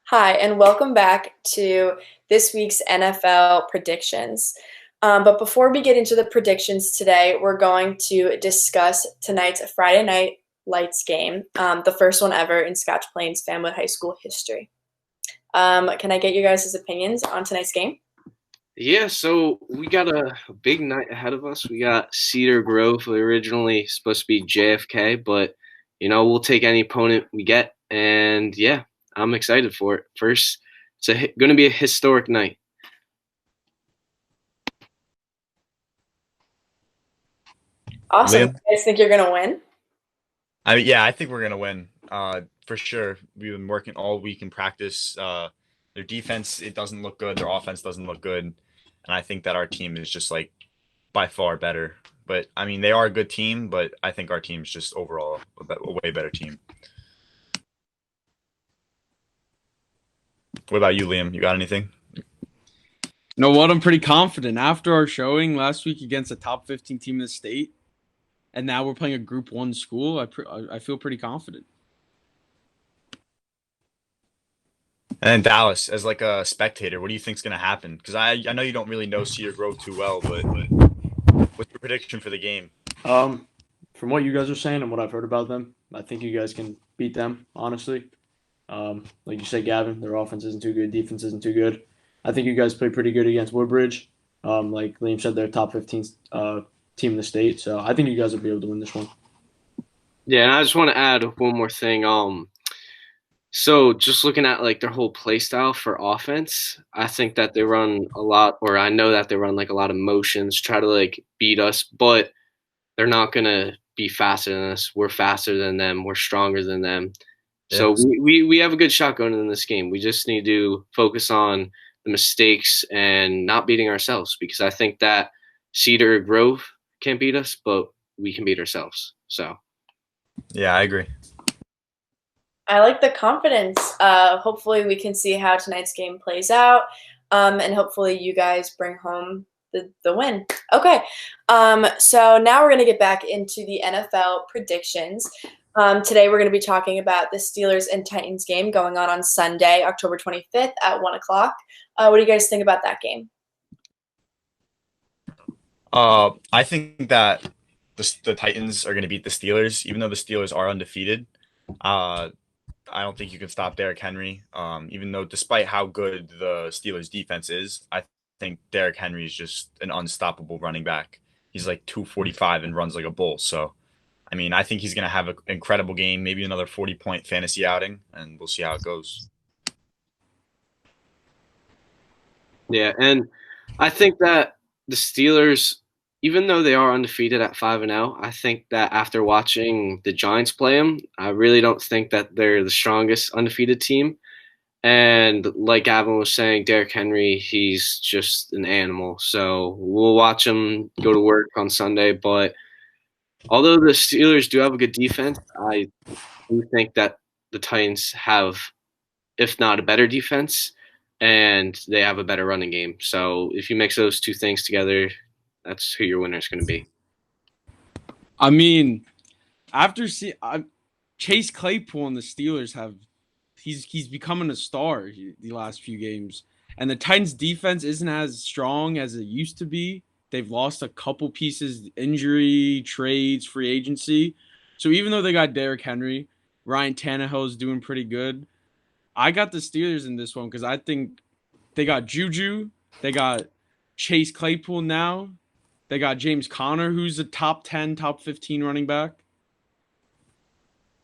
Hi, and welcome back to this week's NFL predictions. But before we get into the predictions today, we're going to discuss tonight's Friday Night Lights game, the first one ever in Scotch Plains Family High School history. Can I get you guys' opinions on tonight's game? Yeah, so we got a big night ahead of us. We got Cedar Grove, originally supposed to be JFK, but we'll take any opponent we get, and yeah, I'm excited for it. First, it's going to be a historic night. Awesome. Liam? You guys think you're going to win? I think we're gonna win. For sure. We've been working all week in practice. Their defense, it doesn't look good. Their offense doesn't look good, and I think that our team is just like by far better. But I mean, they are a good team, but I think our team's just overall a way better team. What about you, Liam? You got anything? You know what? I'm pretty confident. After our showing last week against a top 15 team in the state, and now we're playing a Group 1 school, I feel pretty confident. And then Dallas, as like a spectator, what do you think's gonna happen? Because I know you don't really know Cedar Grove too well, but what's your prediction for the game? From what you guys are saying and what I've heard about them, I think you guys can beat them, honestly. Like you said, Gavin, their offense isn't too good, defense isn't too good. I think you guys play pretty good against Woodbridge. Like Liam said, they're top 15 team in the state, so I think you guys will be able to win this one. Yeah, and I just want to add one more thing. So just looking at like their whole play style for offense, I think that they run a lot, or I know that they run like a lot of motions, try to like beat us, but they're not gonna be faster than us. We're faster than them. We're stronger than them. So Yes. we have a good shot going in this game. We just need to focus on the mistakes and not beating ourselves, because I think that Cedar Grove can't beat us, but we can beat ourselves. So Yeah, I agree. I like the confidence. Hopefully, we can see how tonight's game plays out, and hopefully, you guys bring home the win. Okay, so now we're going to get back into the NFL predictions. Today, we're going to be talking about the Steelers and Titans game going on Sunday, October 25th at 1 o'clock. What do you guys think about that game? I think that the Titans are going to beat the Steelers, even though the Steelers are undefeated. Uh, I don't think you can stop Derrick Henry. Even though, despite how good the Steelers' defense is, I think Derrick Henry is just an unstoppable running back. He's like 245 and runs like a bull. So, I mean, I think he's going to have an incredible game, maybe another 40-point fantasy outing, and we'll see how it goes. yeah, and I think that the Steelers, even though they are undefeated at 5-0, I think that after watching the Giants play them, I really don't think that they're the strongest undefeated team. And like Gavin was saying, Derrick Henry, he's just an animal. So we'll watch him go to work on Sunday. But although the Steelers do have a good defense, I do think that the Titans have, if not a better defense, and they have a better running game. So if you mix those two things together, that's who your winner is going to be. I mean, Chase Claypool and the Steelers he's becoming a star the last few games, and the Titans defense isn't as strong as it used to be. They've lost a couple pieces, injury, trades, free agency. So even though they got Derrick Henry, Ryan Tannehill is doing pretty good. I got the Steelers in this one because I think they got Juju, they got Chase Claypool now, they got James Conner, who's a top 10, top 15 running back,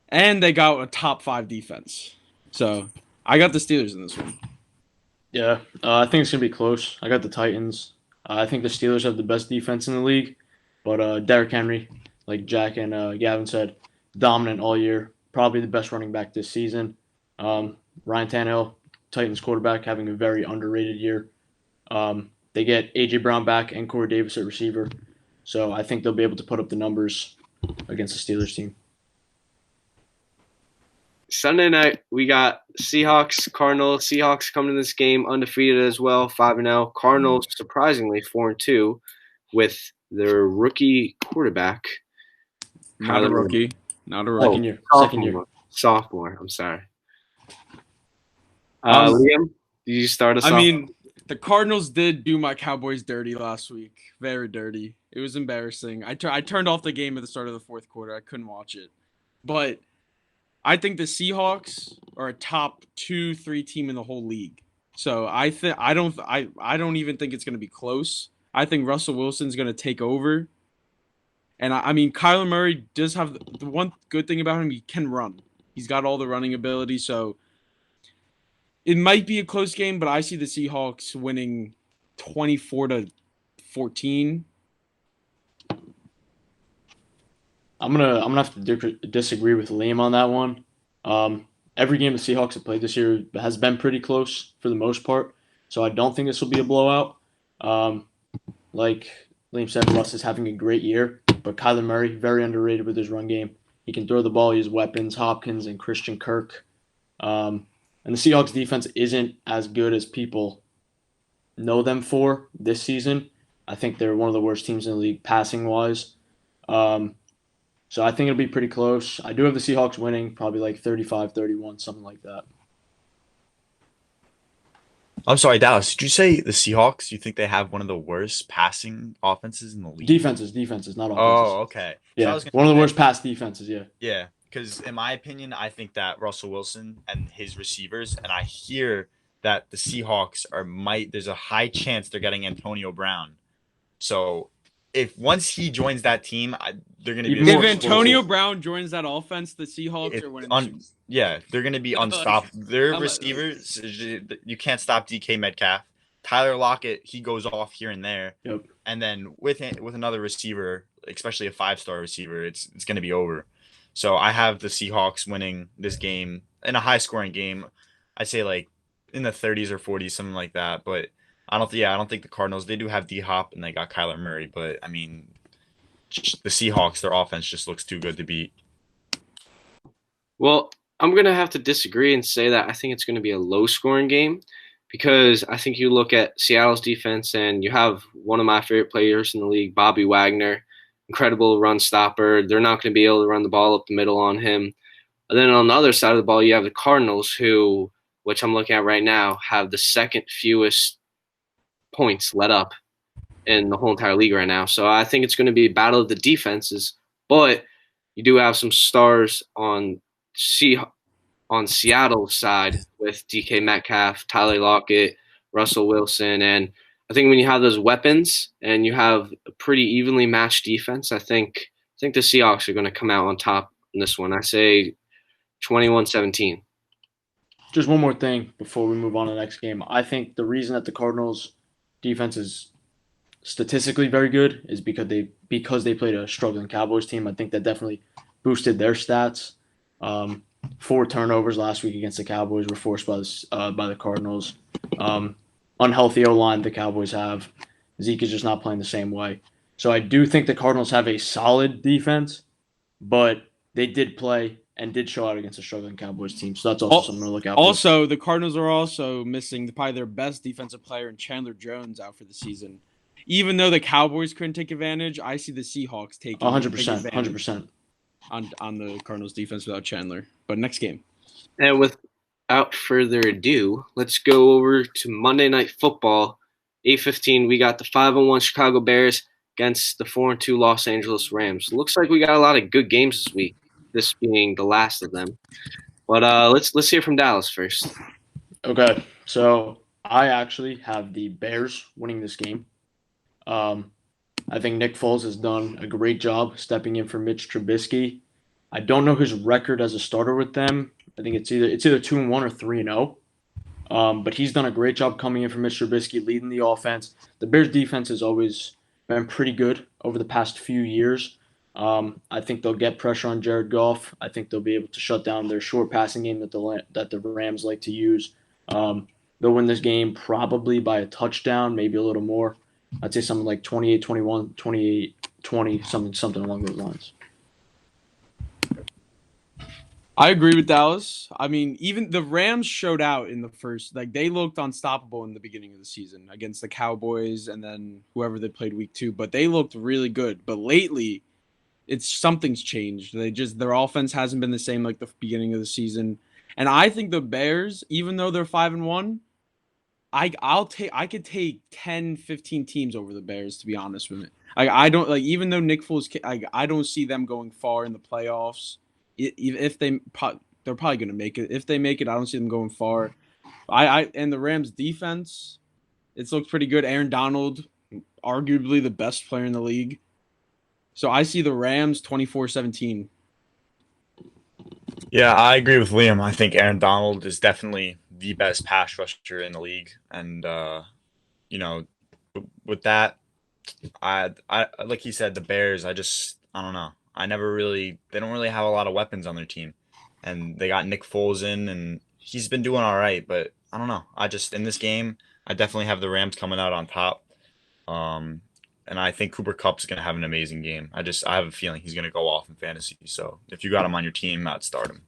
and they got a top 5 defense. So I got the Steelers in this one. Yeah, I think it's gonna be close. I got the Titans. I think the Steelers have the best defense in the league, but Derrick Henry, like Jack and Gavin said, dominant all year. Probably the best running back this season. Ryan Tannehill, Titans quarterback, having a very underrated year. They get AJ Brown back and Corey Davis at receiver, so I think they'll be able to put up the numbers against the Steelers team. Sunday night, we got Seahawks, Cardinals. Seahawks coming to this game undefeated as well, 5-0. Cardinals, surprisingly, 4-2 with their rookie quarterback. Not a rookie. Not a rookie. Second year. Sophomore. I'm sorry. Liam, did you start us I off? mean, the Cardinals did do my Cowboys dirty last week. Very dirty. It was embarrassing. I turned off the game at the start of the fourth quarter. I couldn't watch it. But I think the Seahawks are a top 2-3 team in the whole league. So I don't even think it's going to be close. I think Russell Wilson's going to take over. And I mean, Kyler Murray does have the one good thing about him. He can run. He's got all the running ability. So it might be a close game, but I see the Seahawks winning 24-14. I'm gonna have to disagree with Liam on that one. Every game the Seahawks have played this year has been pretty close for the most part, so I don't think this will be a blowout. Like Liam said, Russ is having a great year, but Kyler Murray very underrated with his run game. He can throw the ball. He has weapons, Hopkins and Christian Kirk. And the Seahawks defense isn't as good as people know them for this season. I think they're one of the worst teams in the league passing wise. So I think it'll be pretty close. I do have the Seahawks winning, probably like 35-31, something like that. I'm sorry, Dallas. Did you say the Seahawks? You think they have one of the worst passing offenses in the league? Defenses, not offenses. Oh, okay. So I Yeah, was gonna one of the say- worst pass defenses, yeah. Yeah, because in my opinion, I think that Russell Wilson and his receivers, and I hear that the Seahawks there's a high chance they're getting Antonio Brown. So if once he joins that team, they're going to be Even If more Antonio explosive. Brown joins that offense, the Seahawks It- are winning on- the Super Bowl. yeah, they're going to be unstoppable. Their I'm- receivers, you can't stop DK Metcalf. Tyler Lockett, he goes off here and there. Yep. And then with another receiver, especially a 5-star receiver, it's going to be over. So I have the Seahawks winning this game in a high-scoring game. I'd say like in the 30s or 40s, something like that. But I don't think the Cardinals. They do have D-Hop and they got Kyler Murray, but I mean, the Seahawks, their offense just looks too good to beat. Well, I'm going to have to disagree and say that I think it's going to be a low-scoring game because I think you look at Seattle's defense and you have one of my favorite players in the league, Bobby Wagner, incredible run stopper. They're not going to be able to run the ball up the middle on him. And then on the other side of the ball, you have the Cardinals who, which I'm looking at right now, have the second fewest points let up in the whole entire league right now. So I think it's going to be a battle of the defenses, but you do have some stars on Seattle's side with DK Metcalf, Tyler Lockett, Russell Wilson, and I think when you have those weapons and you have a pretty evenly matched defense, I think the Seahawks are going to come out on top in this one. I say 21-17. Just one more thing before we move on to the next game. I think the reason that the Cardinals defense is statistically very good is because they played a struggling Cowboys team. I think that definitely boosted their stats. 4 turnovers last week against the Cowboys were forced by the Cardinals. Unhealthy O-line the Cowboys have. Zeke is just not playing the same way. So I do think the Cardinals have a solid defense, but they did play and did show out against a struggling Cowboys team. So that's also something to look out for. Also, the Cardinals are also missing probably their best defensive player in Chandler Jones out for the season. Even though the Cowboys couldn't take advantage, I see the Seahawks taking 100%. advantage 100%. on the Cardinals defense without Chandler. But next game. And without further ado, let's go over to Monday Night Football. 8:15, we got the 5-1 Chicago Bears against the 4-2 Los Angeles Rams. Looks like we got a lot of good games this week, this being the last of them. But let's hear from Dallas first. Okay, so I actually have the Bears winning this game. I think Nick Foles has done a great job stepping in for Mitch Trubisky. I don't know his record as a starter with them. I think it's either 2-1 or 3-0. But he's done a great job coming in for Mitch Trubisky, leading the offense. The Bears defense has always been pretty good over the past few years. I think they'll get pressure on Jared Goff. I think they'll be able to shut down their short passing game that the Rams like to use. They'll win this game probably by a touchdown, maybe a little more. I'd say something like 28-21, 28-20, something along those lines. I agree with Dallas. I mean, even the Rams showed out in the first, like they looked unstoppable in the beginning of the season against the Cowboys and then whoever they played week 2, but they looked really good. But lately, something's changed. Their offense hasn't been the same like the beginning of the season. And I think the Bears, even though they're 5-1, I could take 10, 15 teams over the Bears, to be honest with me. I don't like, even though Nick Foles, I don't see them going far in the playoffs. If they're probably going to make it. If they make it, I don't see them going far. And the Rams defense, it looks pretty good. Aaron Donald, arguably the best player in the league. So I see the Rams 24-17. Yeah, I agree with Liam. I think Aaron Donald is definitely the best pass rusher in the league, and you know, with that, I like he said, the Bears. I don't know. They don't really have a lot of weapons on their team, and they got Nick Foles in, and he's been doing all right. But I don't know. In this game, I definitely have the Rams coming out on top. Um, and I think Cooper Kupp's gonna have an amazing game. I have a feeling he's gonna go off in fantasy. So if you got him on your team, I'd start him.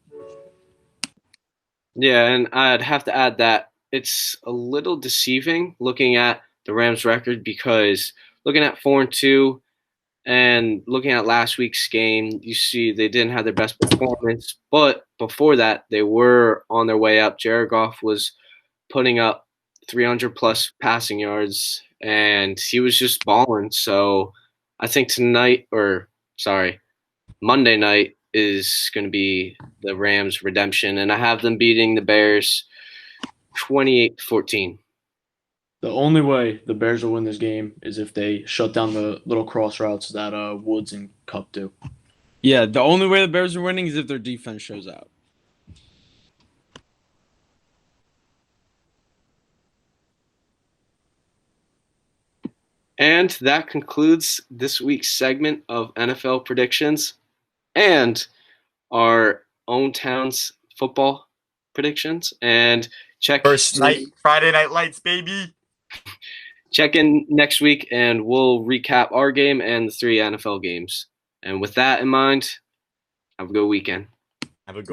Yeah, and I'd have to add that it's a little deceiving looking at the Rams' record because looking at 4-2 and looking at last week's game, you see they didn't have their best performance, but before that, they were on their way up. Jared Goff was putting up 300 plus passing yards, and he was just balling. So I think Monday night is going to be the Rams' redemption, and I have them beating the Bears 28-14. The only way the Bears will win this game is if they shut down the little cross routes that Woods and Cup do. Yeah, the only way the Bears are winning is if their defense shows out. And that concludes this week's segment of NFL predictions and our own town's football predictions. And First night, Friday Night Lights, baby. Check in next week, and we'll recap our game and the 3 NFL games. And with that in mind, have a good weekend. Have a good